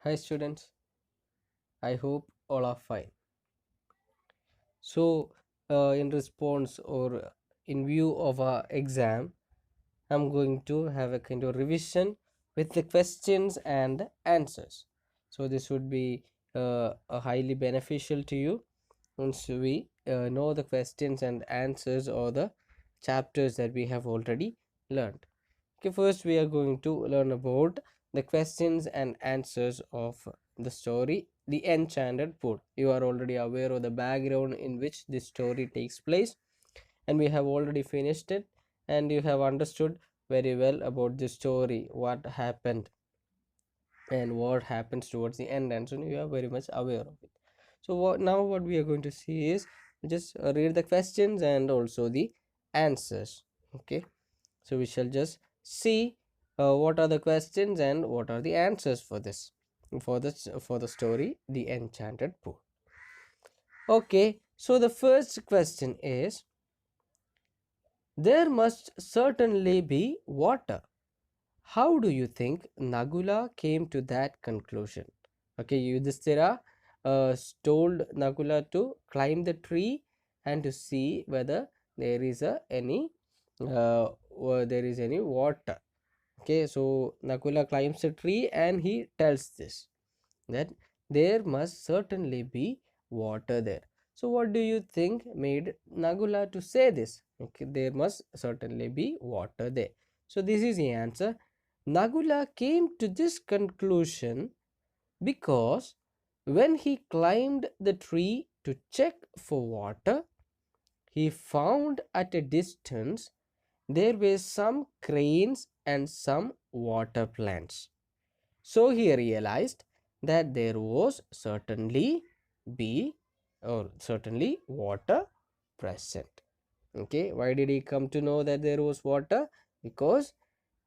Hi students, I hope all are fine. So, in response or in view of our exam, I'm going to have a kind of revision with the questions and answers. So, this would be a highly beneficial to you once we know the questions and answers or the chapters that we have already learned. Okay, first we are going to learn about the questions and answers of the story The Enchanted Pool. You are already aware of the background in which this story takes place, and we have already finished it, and you have understood very well about the story, what happened and what happens towards the end, and so you are very much aware of it. So what we are going to see is just read the questions and also the answers. Okay, so we shall just see what are the questions and what are the answers for this, for the story The Enchanted Pool. Okay, so the first question is, there must certainly be water. How do you think Nakula came to that conclusion? Okay, Yudhisthira told Nakula to climb the tree and to see whether there is any water. Okay, so Nakula climbs a tree and he tells this, that there must certainly be water there. So what do you think made Nakula to say this? Okay, there must certainly be water there. So this is the answer. Nakula came to this conclusion because when he climbed the tree to check for water, he found at a distance there were some cranes and some water plants. So he realized that there was certainly water present. Okay, why did he come to know that there was water? Because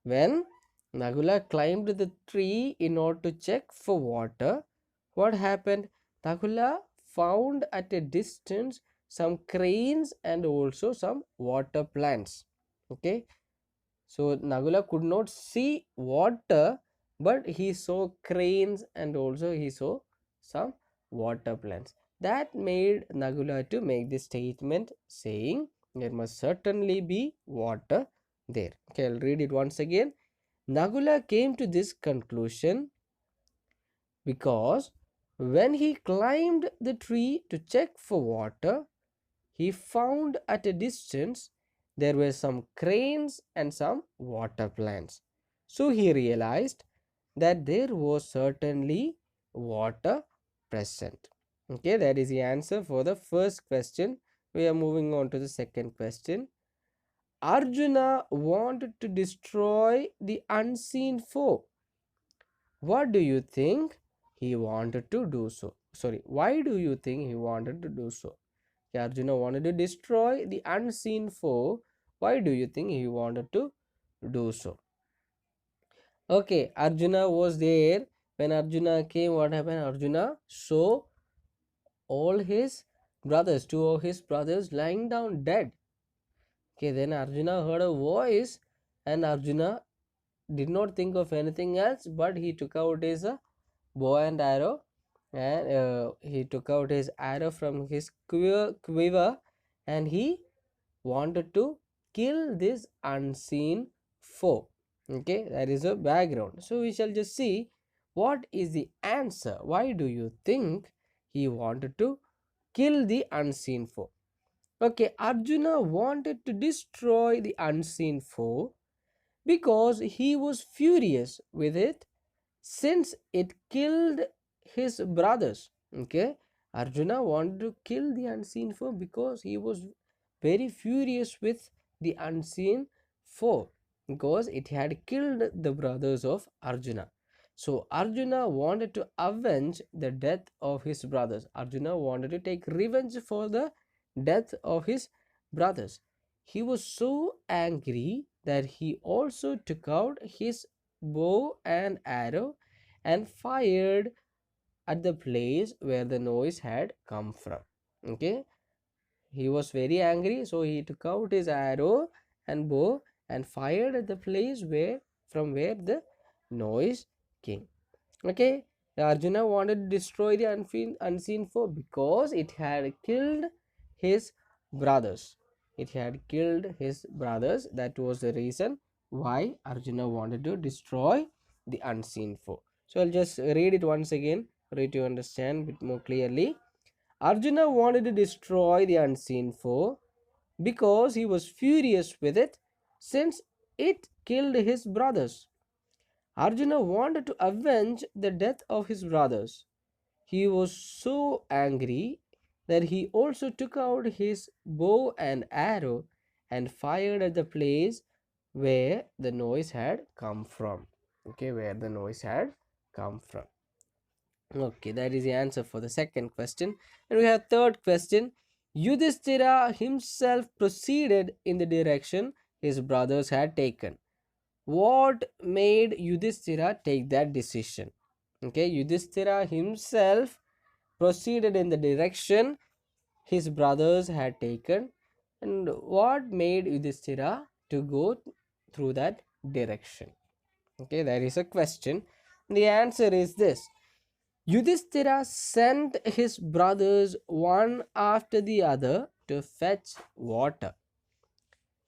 when Nakula climbed the tree in order to check for water, what happened? Nakula found at a distance some cranes and also some water plants. Okay, so Nakula could not see water, but he saw cranes and also he saw some water plants. That made Nakula to make this statement saying there must certainly be water there. Okay, I'll read it once again. Nakula came to this conclusion because when he climbed the tree to check for water, he found at a distance there were some cranes and some water plants. So he realized that there was certainly water present. Okay, that is the answer for the first question. We are moving on to the second question. Arjuna wanted to destroy the unseen foe. What do you think he wanted to do so? Sorry, why do you think he wanted to do so? Arjuna wanted to destroy the unseen foe. Why do you think he wanted to do so? Okay, Arjuna was there. When Arjuna came, what happened? Arjuna saw all his brothers, two of his brothers lying down dead. Okay, then Arjuna heard a voice, and Arjuna did not think of anything else, but he took out his bow and arrow, and he took out his arrow from his quiver, and he wanted to kill this unseen foe. Okay, that is a background. So we shall just see what is the answer. Why do you think he wanted to kill the unseen foe? Okay, Arjuna wanted to destroy the unseen foe because he was furious with it since it killed his brothers. Okay, Arjuna wanted to kill the unseen foe because he was very furious with the unseen foe, because it had killed the brothers of Arjuna. So Arjuna wanted to avenge the death of his brothers. Arjuna wanted to take revenge for the death of his brothers. He was so angry that he also took out his bow and arrow and fired at the place where the noise had come from. Okay, he was very angry, so he took out his arrow and bow and fired at the place where from where the noise came. Okay, Arjuna wanted to destroy the unseen foe because it had killed his brothers. It had killed his brothers. That was the reason why Arjuna wanted to destroy the unseen foe. So I'll just read it once again for you to understand a bit more clearly. Arjuna wanted to destroy the unseen foe because he was furious with it since it killed his brothers. Arjuna wanted to avenge the death of his brothers. He was so angry that he also took out his bow and arrow and fired at the place where the noise had come from. Okay, where the noise had come from. Okay, that is the answer for the second question. And we have third question. Yudhisthira himself proceeded in the direction his brothers had taken. What made Yudhisthira take that decision? Okay, Yudhisthira himself proceeded in the direction his brothers had taken. And what made Yudhisthira to go through that direction? Okay, there is a question. The answer is this. Yudhisthira sent his brothers one after the other to fetch water.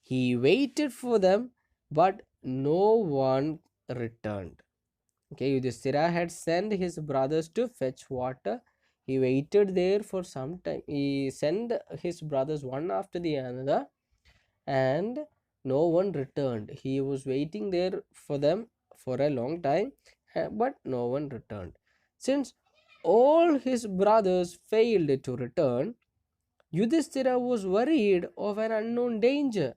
He waited for them, but no one returned. Okay, Yudhisthira had sent his brothers to fetch water. He waited there for some time. He sent his brothers one after the other, and no one returned. He was waiting there for them for a long time, but no one returned. Since all his brothers failed to return, Yudhisthira was worried of an unknown danger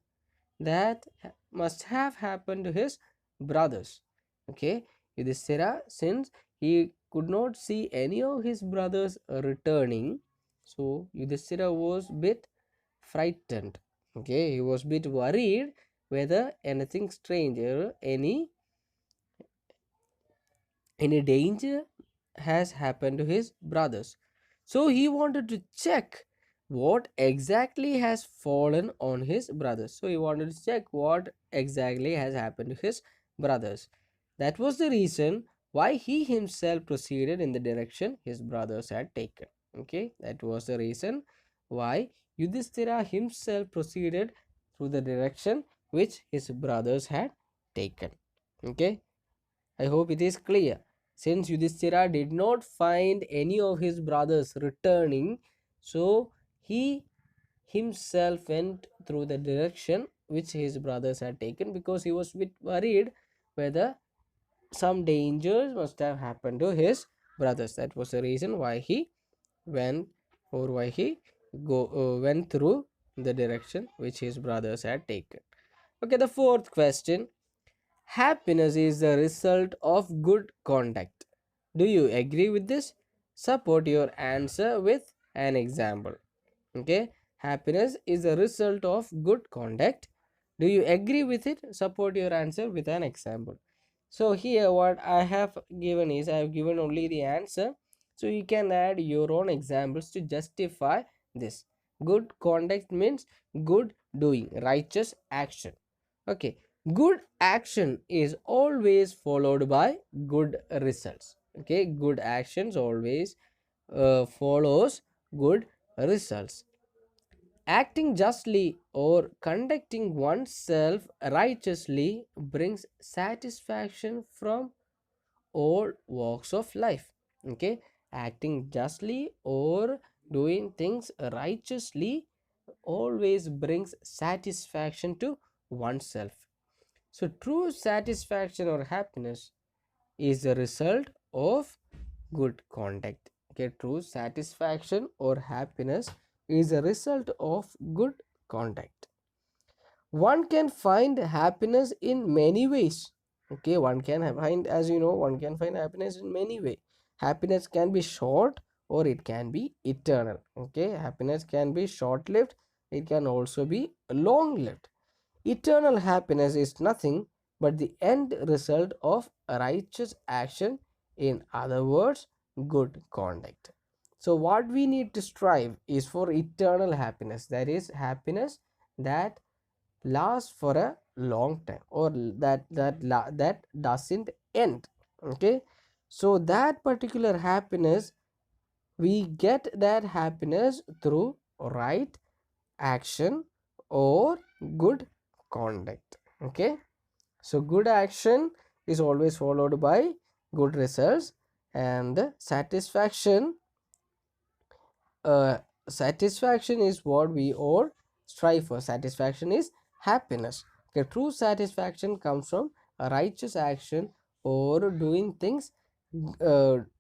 that must have happened to his brothers. Okay, Yudhisthira, since he could not see any of his brothers returning, so Yudhisthira was bit frightened. Okay, he was bit worried whether anything strange or any danger has happened to his brothers. So he wanted to check what exactly has fallen on his brothers. So he wanted to check what exactly has happened to his brothers. That was the reason why he himself proceeded in the direction his brothers had taken. Okay, that was the reason why Yudhisthira himself proceeded through the direction which his brothers had taken. Okay, I hope it is clear. Since Yudhisthira did not find any of his brothers returning, so he himself went through the direction which his brothers had taken because he was a bit worried whether some dangers must have happened to his brothers. That was the reason why he went or why he went through the direction which his brothers had taken. Okay, the fourth question. Happiness is the result of good conduct. Do you agree with this? Support your answer with an example. Okay, happiness is the result of good conduct. Do you agree with it? Support your answer with an example. So here what I have given is I have given only the answer. So you can add your own examples to justify this. Good conduct means good doing, righteous action. Okay, good action is always followed by good results. Okay, good actions always follows good results. Acting justly or conducting oneself righteously brings satisfaction from all walks of life. Okay, acting justly or doing things righteously always brings satisfaction to oneself. So true satisfaction or happiness is the result of good conduct. Okay, true satisfaction or happiness is a result of good conduct. One can find happiness in many ways. Okay, one can find, as you know, one can find happiness in many ways. Happiness can be short or it can be eternal. Okay, happiness can be short lived, it can also be long lived. Eternal happiness is nothing but the end result of righteous action, in other words, good conduct. So, what we need to strive is for eternal happiness, that is, happiness that lasts for a long time or that doesn't end. Okay, So that particular happiness, we get that happiness through right action or good conduct. Okay, so good action is always followed by good results, and uh, satisfaction is what we all strive for. Satisfaction is happiness. Okay, true satisfaction comes from a righteous action or doing things,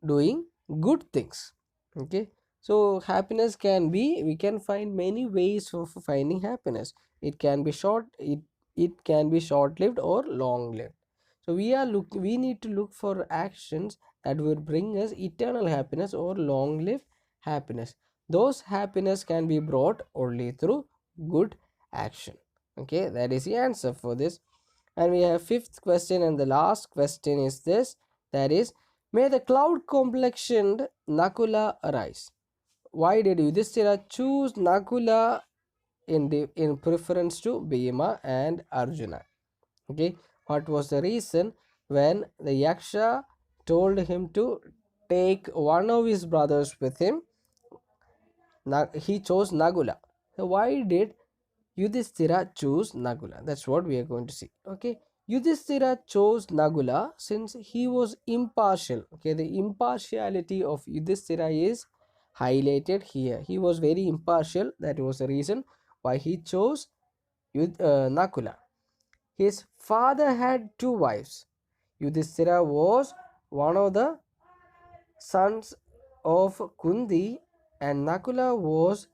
doing good things. Okay, so happiness can be, we can find many ways of finding happiness. It can be it can be short lived or long lived. So we need to look for actions that will bring us eternal happiness or long lived happiness. Those happiness can be brought only through good action. Okay, that is the answer for this. And we have fifth question, and the last question is this, that is, may the cloud complexioned Nakula arise. Why did Yudhisthira choose Nakula in preference to Bhima and Arjuna? Okay, what was the reason when the Yaksha told him to take one of his brothers with him? He chose Nagula. So why did Yudhisthira choose Nagula? That's what we are going to see. Okay, Yudhisthira chose Nagula since he was impartial. Okay, the impartiality of Yudhisthira is highlighted here. He was very impartial. That was the reason why he chose Nakula. His father had two wives. Yudhisthira was one of the sons of Kundi, and Nakula was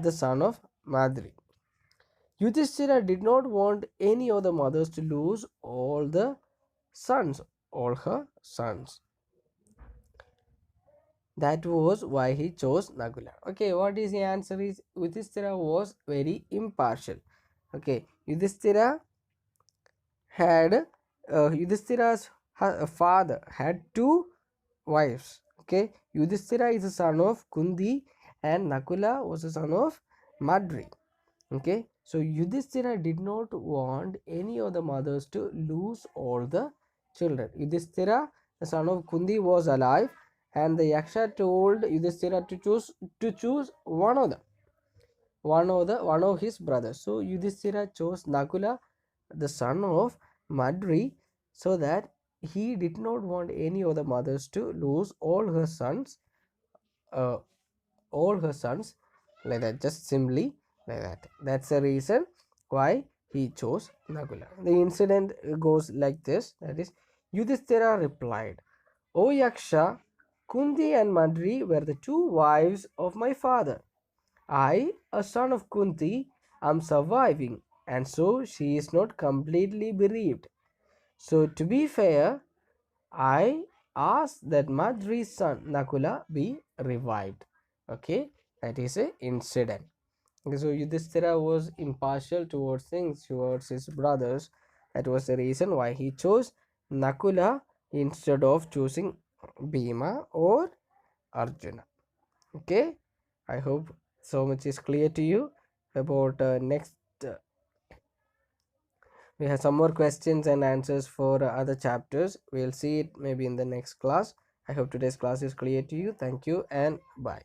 the son of Madri. Yudhisthira did not want any of the mothers to lose all her sons. That was why he chose Nakula. Okay, what is the answer? Is Yudhisthira was very impartial. Okay, had Yudhisthira's father had two wives. Okay, Yudhisthira is a son of Kundi, and Nakula was a son of Madri. Okay, so Yudhisthira did not want any of the mothers to lose all the children. Yudhisthira, the son of Kundi, was alive, and the Yaksha told Yudhisthira to choose one of his brothers. So Yudhisthira chose Nakula, the son of Madri, so that he did not want any of the mothers to lose uh, all her sons like that, just simply like that. That's the reason why he chose Nakula. The incident goes like this, that is, Yudhisthira replied, O Yaksha, Kundi and Madri were the two wives of my father. I, a son of Kunti, am surviving, and so she is not completely bereaved. So to be fair, I ask that Madri's son Nakula be revived. Okay, that is a incident. Okay, so Yudhisthira was impartial towards things, towards his brothers. That was the reason why he chose Nakula instead of choosing Bhima or Arjuna. Okay, I hope so much is clear to you about next. We have some more questions and answers for other chapters. We'll see it maybe in the next class. I hope today's class is clear to you. Thank you and bye.